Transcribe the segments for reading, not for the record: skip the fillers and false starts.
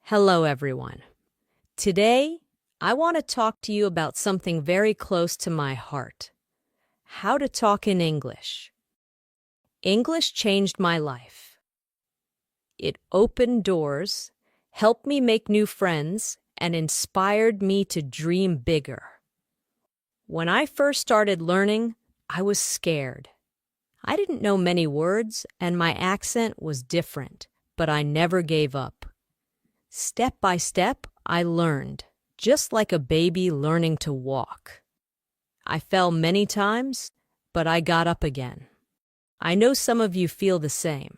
Hello, everyone. Today, I want to talk to you about something very close to my heart: how to talk in English. English changed my life. It opened doors, helped me make new friends, and inspired me to dream bigger. When I first started learning, I was scared. I didn't know many words, and my accent was different, but I never gave up. Step by step, I learned, just like a baby learning to walk. I fell many times, but I got up again. I know some of you feel the same.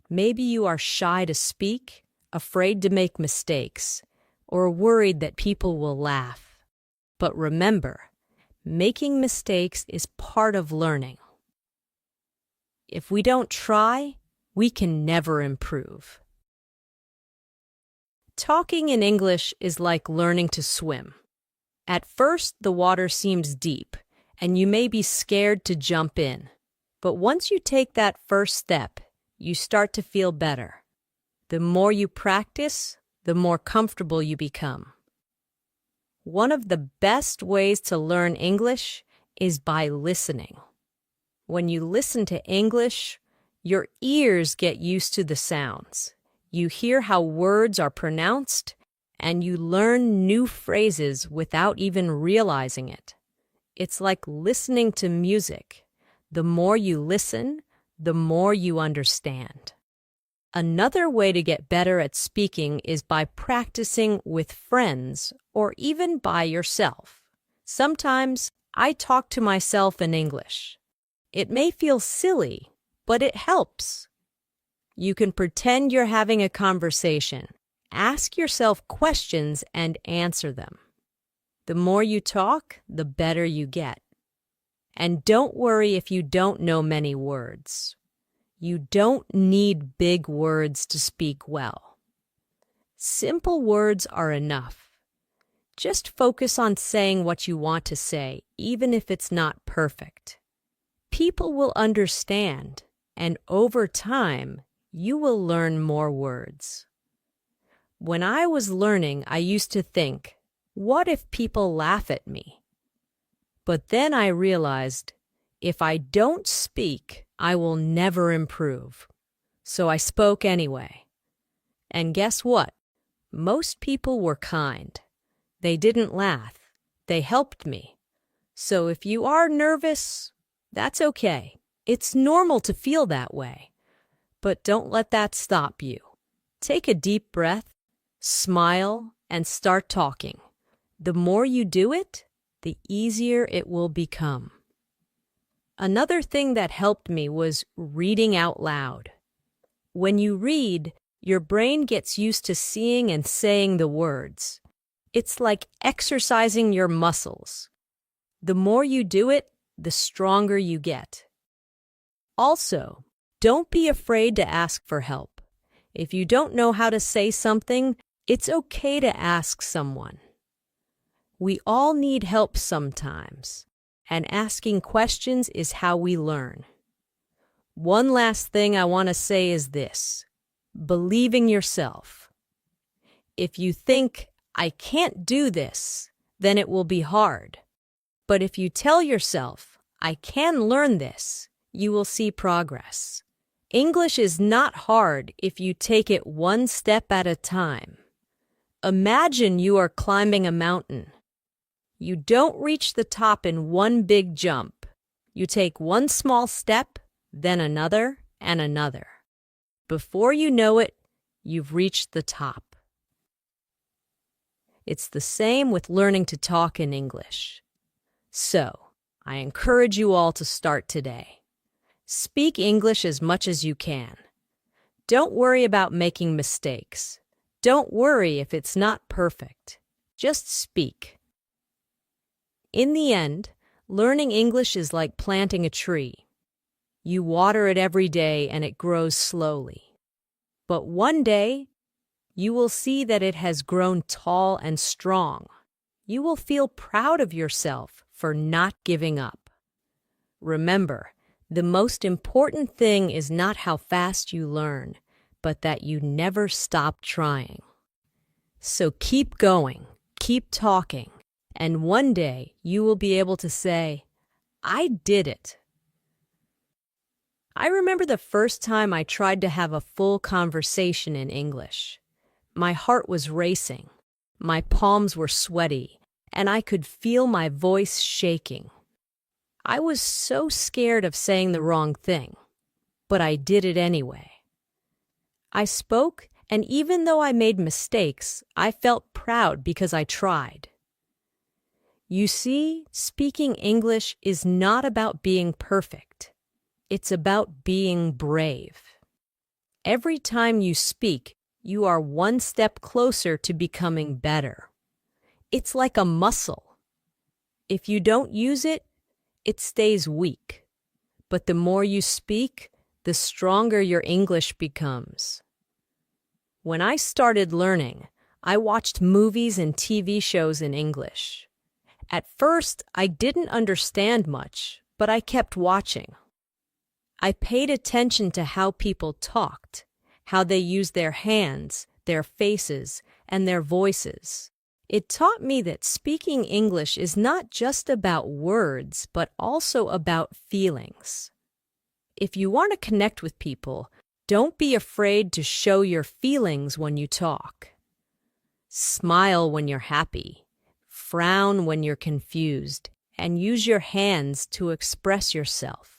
Maybe you are shy to speak, afraid to make mistakes, or worried that people will laugh. But remember, making mistakes is part of learning. If we don't try, we can never improve. Talking in English is like learning to swim. At first, the water seems deep, and you may be scared to jump in. But once you take that first step, you start to feel better. The more you practice, the more comfortable you become. One of the best ways to learn English is by listening. When you listen to English, your ears get used to the sounds. You hear how words are pronounced, and you learn new phrases without even realizing it. It's like listening to music. The more you listen, the more you understand. Another way to get better at speaking is by practicing with friends or even by yourself. Sometimes I talk to myself in English. It may feel silly, but it helps. You can pretend you're having a conversation. Ask yourself questions and answer them. The more you talk, the better you get. And don't worry if you don't know many words. You don't need big words to speak well. Simple words are enough. Just focus on saying what you want to say, even if it's not perfect. People will understand, and over time, you will learn more words. When I was learning, I used to think, what if people laugh at me? But then I realized, if I don't speak, I will never improve. So I spoke anyway. And guess what? Most people were kind. They didn't laugh. They helped me. So if you are nervous, that's okay. It's normal to feel that way. But don't let that stop you. Take a deep breath, smile, and start talking. The more you do it, the easier it will become. Another thing that helped me was reading out loud. When you read, your brain gets used to seeing and saying the words. It's like exercising your muscles. The more you do it, the stronger you get. Also, don't be afraid to ask for help. If you don't know how to say something, it's okay to ask someone. We all need help sometimes, and asking questions is how we learn. One last thing I want to say is this: believe in yourself. If you think, I can't do this, then it will be hard. But if you tell yourself, I can learn this, you will see progress. English is not hard if you take it one step at a time. Imagine you are climbing a mountain. You don't reach the top in one big jump. You take one small step, then another and another. Before you know it, you've reached the top. It's the same with learning to talk in English. So, I encourage you all to start today. Speak English as much as you can. Don't worry about making mistakes. Don't worry if it's not perfect. Just speak. In the end, learning English is like planting a tree. You water it every day and it grows slowly. But one day, you will see that it has grown tall and strong. You will feel proud of yourself for not giving up. Remember, the most important thing is not how fast you learn, but that you never stop trying. So keep going, keep talking, and one day you will be able to say, I did it. I remember the first time I tried to have a full conversation in English. My heart was racing, my palms were sweaty, and I could feel my voice shaking. I was so scared of saying the wrong thing, but I did it anyway. I spoke, and even though I made mistakes, I felt proud because I tried. You see, speaking English is not about being perfect. It's about being brave. Every time you speak, you are one step closer to becoming better. It's like a muscle. If you don't use it, it stays weak. But the more you speak, the stronger your English becomes. When I started learning, I watched movies and TV shows in English. At first, I didn't understand much, but I kept watching. I paid attention to how people talked, how they used their hands, their faces, and their voices. It taught me that speaking English is not just about words, but also about feelings. If you want to connect with people, don't be afraid to show your feelings when you talk. Smile when you're happy, frown when you're confused, and use your hands to express yourself.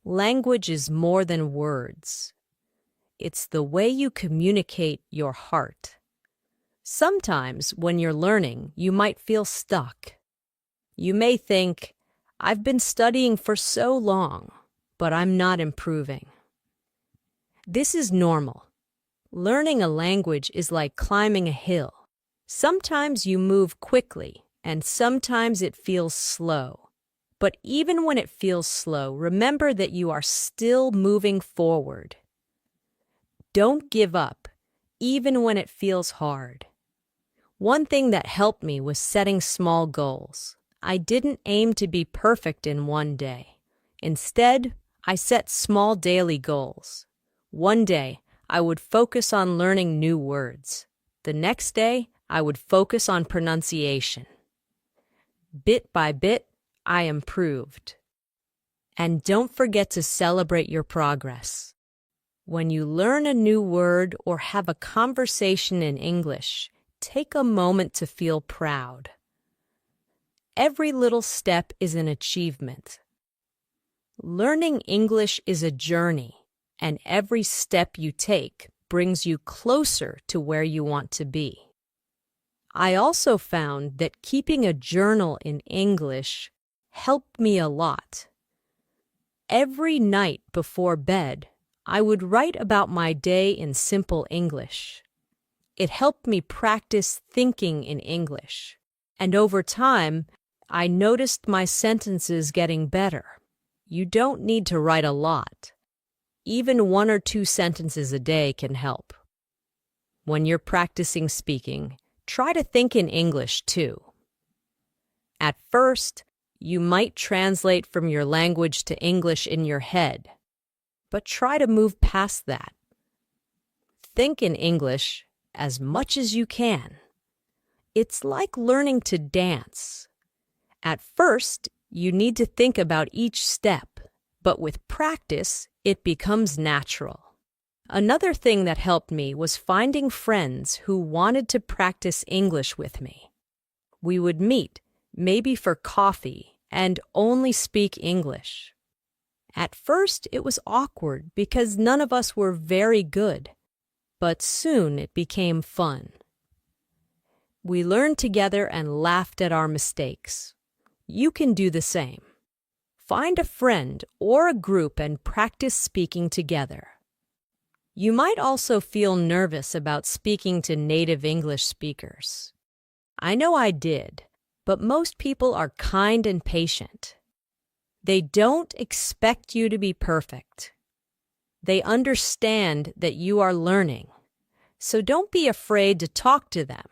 Language is more than words. It's the way you communicate your heart. Sometimes, when you're learning, you might feel stuck. You may think, I've been studying for so long, but I'm not improving. This is normal. Learning a language is like climbing a hill. Sometimes you move quickly, and sometimes it feels slow. But even when it feels slow, remember that you are still moving forward. Don't give up, even when it feels hard. One thing that helped me was setting small goals. I didn't aim to be perfect in one day. Instead, I set small daily goals. One day, I would focus on learning new words. The next day, I would focus on pronunciation. Bit by bit, I improved. And don't forget to celebrate your progress. When you learn a new word or have a conversation in English, take a moment to feel proud. Every little step is an achievement. Learning English is a journey, and every step you take brings you closer to where you want to be. I also found that keeping a journal in English helped me a lot. Every night before bed, I would write about my day in simple English. It helped me practice thinking in English, and over time, I noticed my sentences getting better. You don't need to write a lot. Even 1 or 2 sentences a day can help. When you're practicing speaking, try to think in English too. At first, you might translate from your language to English in your head, but try to move past that. Think in English as much as you can. It's like learning to dance. At first, you need to think about each step, but with practice, it becomes natural. Another thing that helped me was finding friends who wanted to practice English with me. We would meet, maybe for coffee, and only speak English. At first, it was awkward because none of us were very good, but soon it became fun. We learned together and laughed at our mistakes. You can do the same. Find a friend or a group and practice speaking together. You might also feel nervous about speaking to native English speakers. I know I did, but most people are kind and patient. They don't expect you to be perfect. They understand that you are learning, so don't be afraid to talk to them.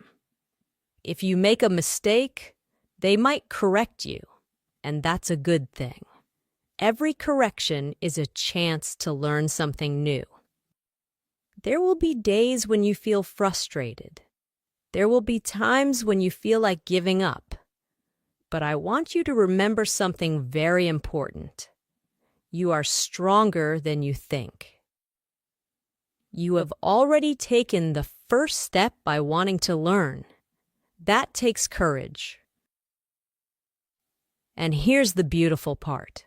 If you make a mistake, they might correct you, and that's a good thing. Every correction is a chance to learn something new. There will be days when you feel frustrated. There will be times when you feel like giving up. But I want you to remember something very important. You are stronger than you think. You have already taken the first step by wanting to learn. That takes courage. And here's the beautiful part.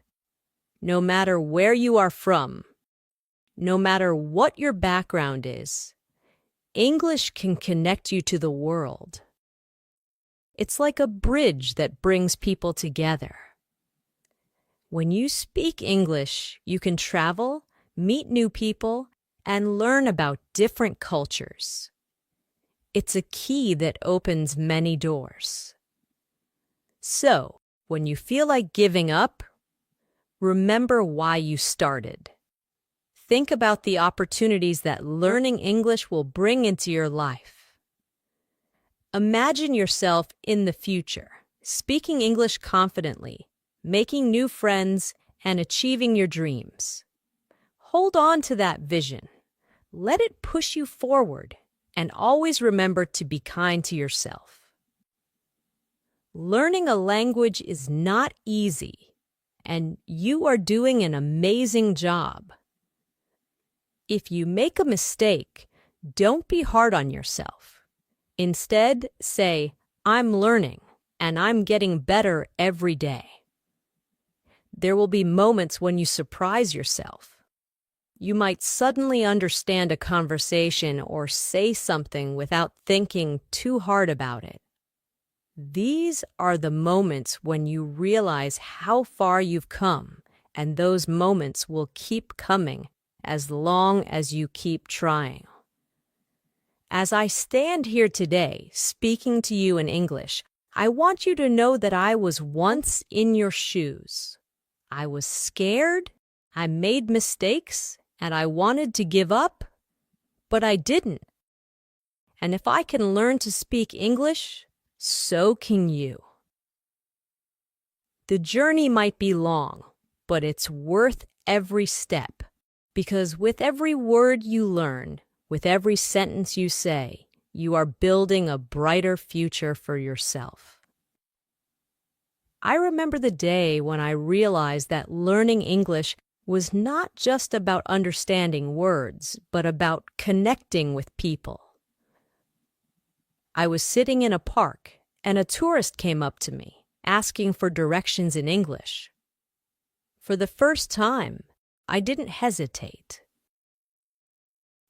No matter where you are from, no matter what your background is, English can connect you to the world. It's like a bridge that brings people together. When you speak English, you can travel, meet new people, and learn about different cultures. It's a key that opens many doors. So, when you feel like giving up, remember why you started. Think about the opportunities that learning English will bring into your life. Imagine yourself in the future, speaking English confidently, making new friends, and achieving your dreams. Hold on to that vision. Let it push you forward, and always remember to be kind to yourself. Learning a language is not easy, and you are doing an amazing job. If you make a mistake, don't be hard on yourself. Instead, say, "I'm learning, and I'm getting better every day." There will be moments when you surprise yourself. You might suddenly understand a conversation or say something without thinking too hard about it. These are the moments when you realize how far you've come, and those moments will keep coming as long as you keep trying. As I stand here today, speaking to you in English, I want you to know that I was once in your shoes. I was scared, I made mistakes, and I wanted to give up, but I didn't. And if I can learn to speak English, so can you. The journey might be long, but it's worth every step, because with every word you learn, with every sentence you say, you are building a brighter future for yourself. I remember the day when I realized that learning English was not just about understanding words, but about connecting with people. I was sitting in a park, and a tourist came up to me, asking for directions in English. For the first time, I didn't hesitate.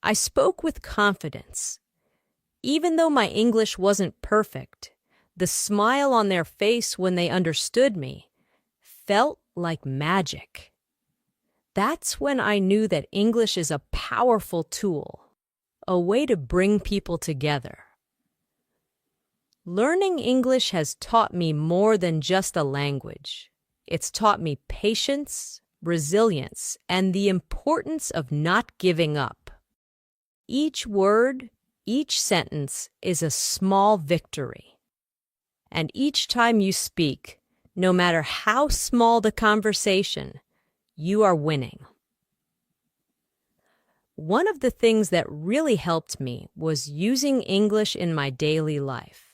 I spoke with confidence. Even though my English wasn't perfect, the smile on their face when they understood me felt like magic. That's when I knew that English is a powerful tool, a way to bring people together. Learning English has taught me more than just a language. It's taught me patience, resilience, and the importance of not giving up. Each word, each sentence is a small victory. And each time you speak, no matter how small the conversation, you are winning. One of the things that really helped me was using English in my daily life.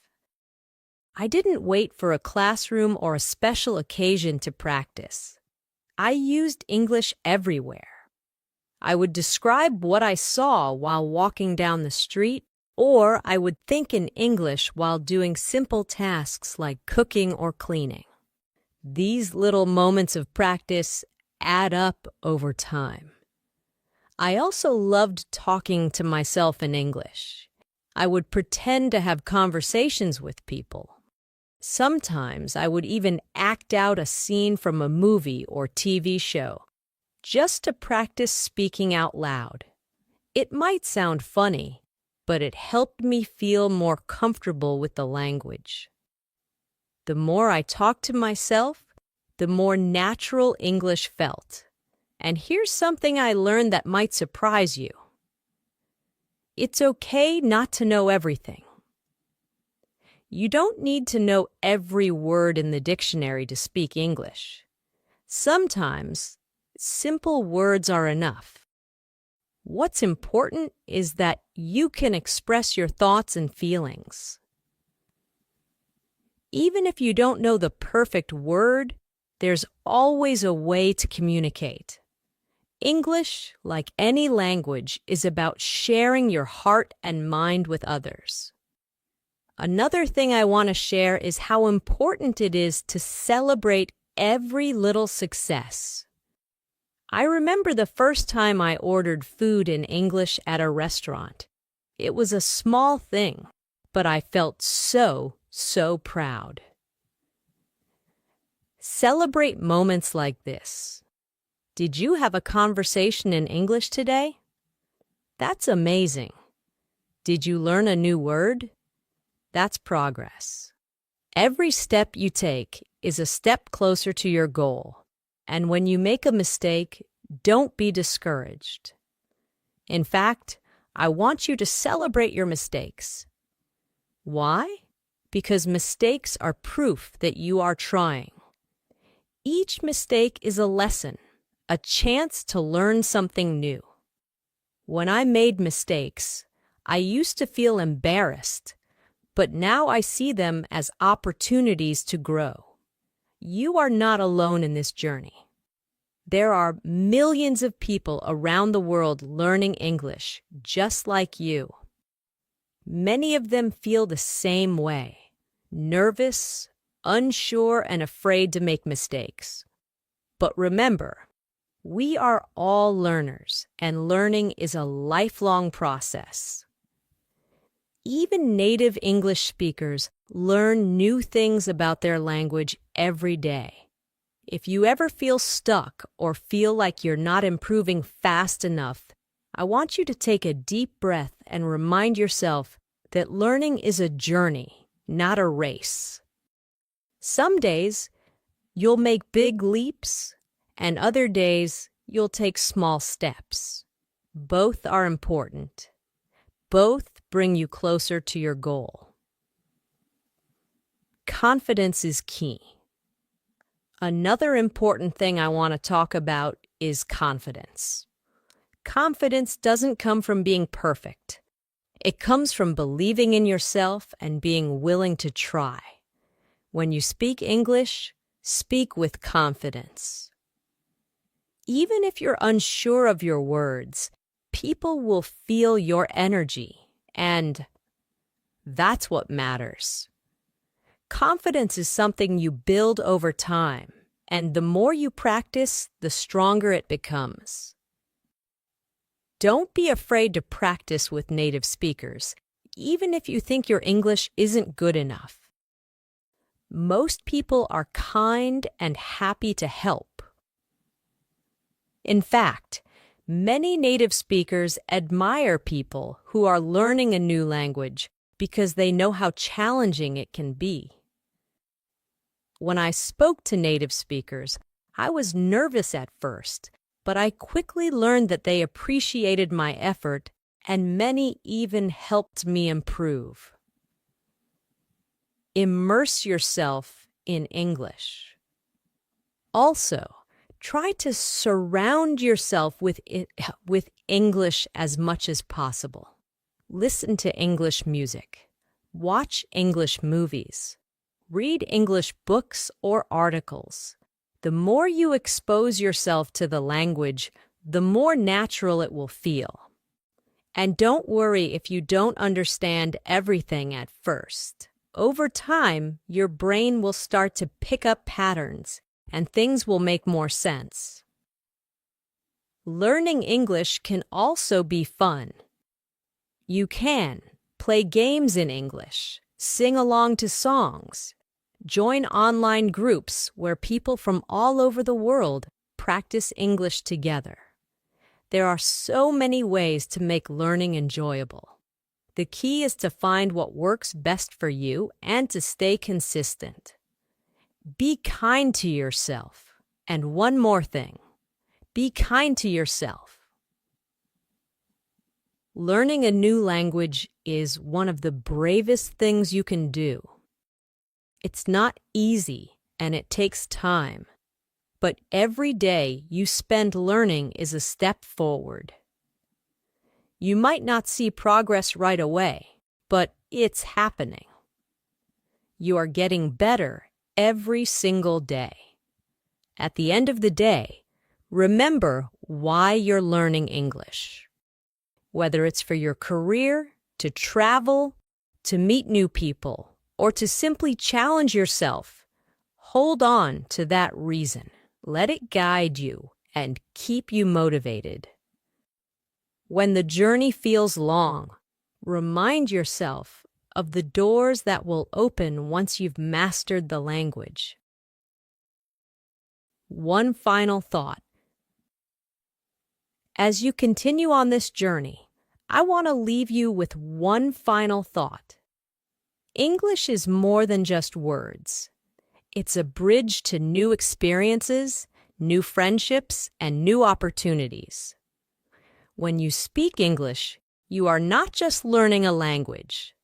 I didn't wait for a classroom or a special occasion to practice. I used English everywhere. I would describe what I saw while walking down the street, or I would think in English while doing simple tasks like cooking or cleaning. These little moments of practice add up over time. I also loved talking to myself in English. I would pretend to have conversations with people. Sometimes I would even act out a scene from a movie or TV show, just to practice speaking out loud. It might sound funny, but it helped me feel more comfortable with the language. The more I talked to myself, the more natural English felt. And here's something I learned that might surprise you. It's okay not to know everything. You don't need to know every word in the dictionary to speak English. Sometimes, simple words are enough. What's important is that you can express your thoughts and feelings. Even if you don't know the perfect word, there's always a way to communicate. English, like any language, is about sharing your heart and mind with others. Another thing I want to share is how important it is to celebrate every little success. I remember the first time I ordered food in English at a restaurant. It was a small thing, but I felt so proud. Celebrate moments like this. Did you have a conversation in English today? That's amazing. Did you learn a new word? That's progress. Every step you take is a step closer to your goal. And when you make a mistake, don't be discouraged. In fact, I want you to celebrate your mistakes. Why? Because mistakes are proof that you are trying. Each mistake is a lesson, a chance to learn something new. When I made mistakes, I used to feel embarrassed, but now I see them as opportunities to grow. You are not alone in this journey. There are millions of people around the world learning English, just like you. Many of them feel the same way, nervous, unsure, and afraid to make mistakes. But remember, we are all learners, and learning is a lifelong process. Even native English speakers learn new things about their language every day. If you ever feel stuck or feel like you're not improving fast enough, I want you to take a deep breath and remind yourself that learning is a journey, not a race. Some days, you'll make big leaps, and other days, you'll take small steps. Both are important. Both bring you closer to your goal. Confidence is key. Another important thing I want to talk about is confidence. Confidence doesn't come from being perfect. It comes from believing in yourself and being willing to try. When you speak English, speak with confidence. Even if you're unsure of your words, people will feel your energy, and that's what matters. Confidence is something you build over time, and the more you practice, the stronger it becomes. Don't be afraid to practice with native speakers, even if you think your English isn't good enough. Most people are kind and happy to help. In fact, many native speakers admire people who are learning a new language because they know how challenging it can be. When I spoke to native speakers, I was nervous at first, but I quickly learned that they appreciated my effort, and many even helped me improve. Immerse yourself in English. Also, try to surround yourself with English as much as possible. Listen to English music. Watch English movies. Read English books or articles. The more you expose yourself to the language, the more natural it will feel. And don't worry if you don't understand everything at first. Over time, your brain will start to pick up patterns, and things will make more sense. Learning English can also be fun. You can play games in English, sing along to songs, join online groups where people from all over the world practice English together. There are so many ways to make learning enjoyable. The key is to find what works best for you and to stay consistent. Be kind to yourself. And one more thing, be kind to yourself. Learning a new language is one of the bravest things you can do. It's not easy and it takes time, but every day you spend learning is a step forward. You might not see progress right away, but it's happening. You are getting better every single day. At the end of the day, remember why you're learning English. Whether it's for your career, to travel, to meet new people, or to simply challenge yourself, hold on to that reason. Let it guide you and keep you motivated. When the journey feels long, remind yourself of the doors that will open once you've mastered the language. One final thought. As you continue on this journey, I want to leave you with one final thought. English is more than just words. It's a bridge to new experiences, new friendships, and new opportunities. When you speak English, you are not just learning a language.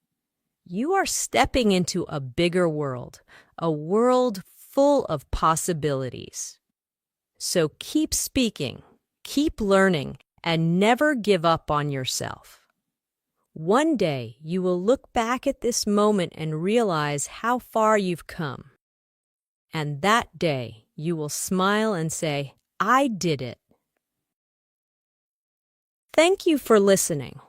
You are stepping into a bigger world, a world full of possibilities. So keep speaking, keep learning, and never give up on yourself. One day, you will look back at this moment and realize how far you've come. And that day, you will smile and say, "I did it." Thank you for listening.